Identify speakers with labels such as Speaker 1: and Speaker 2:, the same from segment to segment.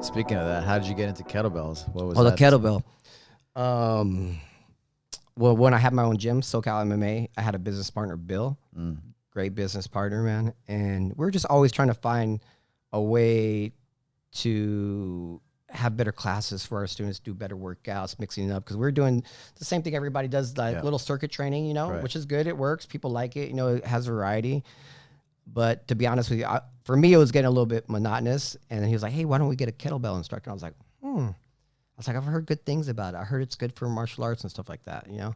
Speaker 1: Speaking of that, how did you get into kettlebells? What was
Speaker 2: the
Speaker 1: that?
Speaker 2: kettlebell. Well, when I had my own gym, SoCal MMA, I had a business partner, Bill. Great business partner, man. And we're just always trying to find a way to have better classes for our students, do better workouts, mixing it up. Because we're doing the same thing everybody does, like little circuit training, you know, which is good. It works. People like it. You know, it has variety. But to be honest with you, for me, it was getting a little bit monotonous. And then he was like, hey, why don't we get a kettlebell instructor? I was like, I've heard good things about it. I heard it's good for martial arts and stuff like that, you know?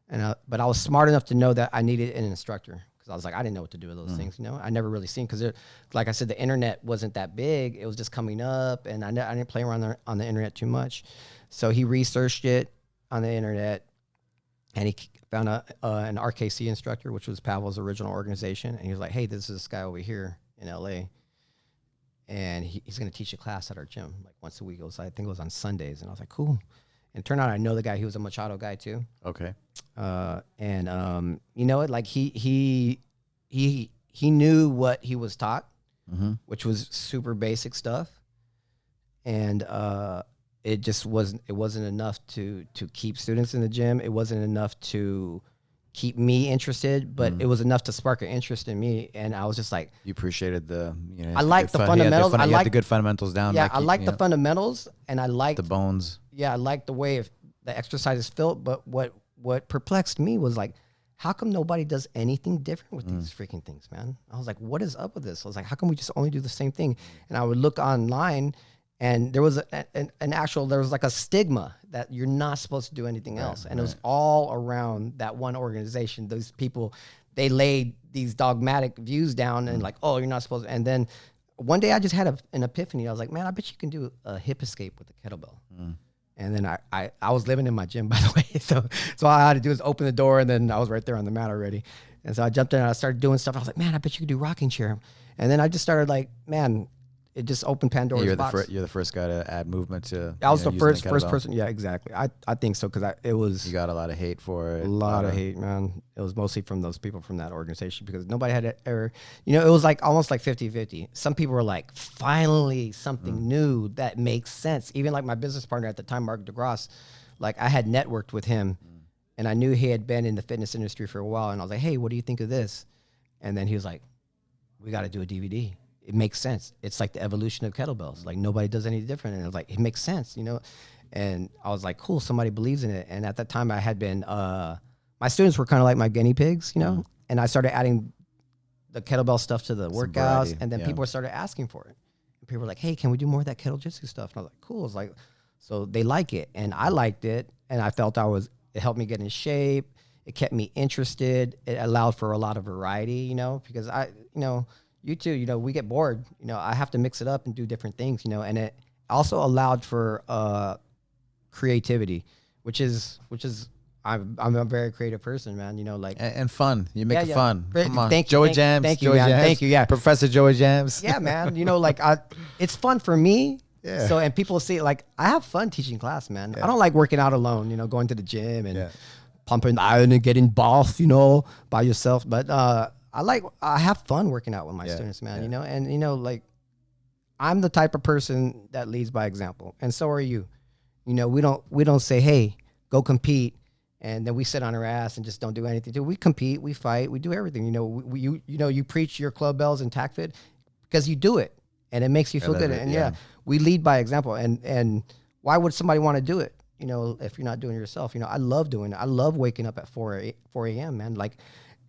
Speaker 2: And but I was smart enough to know that I needed an instructor. Because I was like, I didn't know what to do with those things, you know? I never really seen, because like I said, the internet wasn't that big. It was just coming up, and I didn't play around on the internet too much. So he researched it on the internet, and he found an RKC instructor, which was Pavel's original organization. And he was like, hey, this is this guy over here in LA. And he's going to teach a class at our gym, like once a week. I think it was on Sundays. And I was like, cool. And it turned out I know the guy. He was a Machado guy too.
Speaker 1: Okay.
Speaker 2: You know what? Like he knew what he was taught, which was super basic stuff. And it just wasn't enough to keep students in the gym. It wasn't enough to keep me interested, but it was enough to spark an interest in me. And I was just like,
Speaker 1: you appreciated
Speaker 2: I like the fundamentals.
Speaker 1: I like the good fundamentals down.
Speaker 2: Yeah, I like the fundamentals, and I like
Speaker 1: the bones.
Speaker 2: Yeah, I like the way the exercises felt. But what perplexed me was like, how come nobody does anything different with these freaking things, man? I was like, what is up with this? I was like, how come we just only do the same thing? And I would look online, and there was there was like a stigma that you're not supposed to do anything else. And it was all around that one organization. Those people, they laid these dogmatic views down and like, oh, you're not supposed to. And then one day I just had an epiphany. I was like, man, I bet you can do a hip escape with a kettlebell. And then I was living in my gym, by the way. So all I had to do is open the door, and then I was right there on the mat already. And so I jumped in and I started doing stuff. I was like, man, I bet you could do rocking chair. And then I just started like, man, it just opened Pandora's box.
Speaker 1: You're the first guy to add movement to.
Speaker 2: I was the first person. Yeah, exactly. I think so, because it was.
Speaker 1: You got a lot of hate for it.
Speaker 2: A lot of hate, man. It was mostly from those people from that organization, because nobody had ever, you know, it was like almost like 50-50. Some people were like, finally something new that makes sense. Even like my business partner at the time, Mark DeGrasse, like I had networked with him, and I knew he had been in the fitness industry for a while. And I was like, hey, what do you think of this? And then he was like, we got to do a DVD. It makes sense. It's like the evolution of kettlebells. Like nobody does any different. And it was like, it makes sense, you know? And I was like, cool, somebody believes in it. And at that time I had been, my students were kind of like my guinea pigs, you know? And I started adding the kettlebell stuff to the workouts. And then people started asking for it. And people were like, hey, can we do more of that Kettlejitsu stuff? And I was like, cool. It's like, so they like it. And I liked it. And I felt it helped me get in shape. It kept me interested. It allowed for a lot of variety, you know, because you too, you know, we get bored, you know, I have to mix it up and do different things, you know, and it also allowed for creativity, which is I'm a very creative person, man, you know, like.
Speaker 1: And fun. You make it fun. Come on.
Speaker 2: Thank
Speaker 1: Joey
Speaker 2: you,
Speaker 1: Jams.
Speaker 2: Thank you,
Speaker 1: Joey
Speaker 2: man.
Speaker 1: Jams.
Speaker 2: Thank you, yeah.
Speaker 1: Professor Joey Jams.
Speaker 2: Yeah, man. You know, like it's fun for me. Yeah. So, and people see, like, I have fun teaching class, man. I don't like working out alone, you know, going to the gym and pumping the iron and getting buff, you know, by yourself. But I have fun working out with my students, man, you know, and, you know, like I'm the type of person that leads by example, and so are you. You know, we don't say, hey, go compete, and then we sit on our ass and just don't do anything. We compete, we fight, we do everything. You know, you preach your club bells and tack fit because you do it and it makes you feel good. And we lead by example. And why would somebody want to do it? You know, if you're not doing it yourself. You know, I love doing it. I love waking up at 4 a.m., man. Like,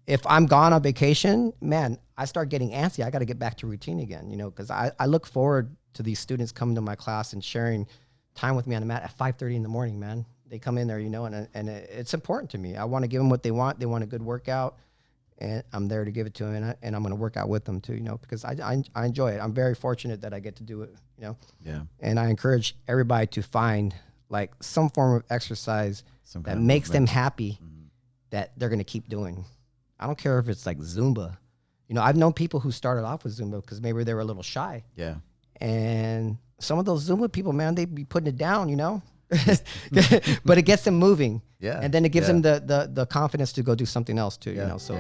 Speaker 2: if I'm gone on vacation, man, I start getting antsy. I got to get back to routine again, you know, because I look forward to these students coming to my class and sharing time with me on the mat at 5:30 in the morning, man. They come in there, you know, and it's important to me. I want to give them what they want. They want a good workout, and I'm there to give it to them, and I'm going to work out with them too, you know, because I enjoy it. I'm very fortunate that I get to do it, you know. Yeah. And I encourage everybody to find like some form of exercise that makes them happy, that they're going to keep doing. I don't care if it's like Zumba. You know, I've known people who started off with Zumba because maybe they were a little shy. Yeah. And some of those Zumba people, man, they be putting it down, you know. But it gets them moving. Yeah. And then it gives them the confidence to go do something else too, you know. So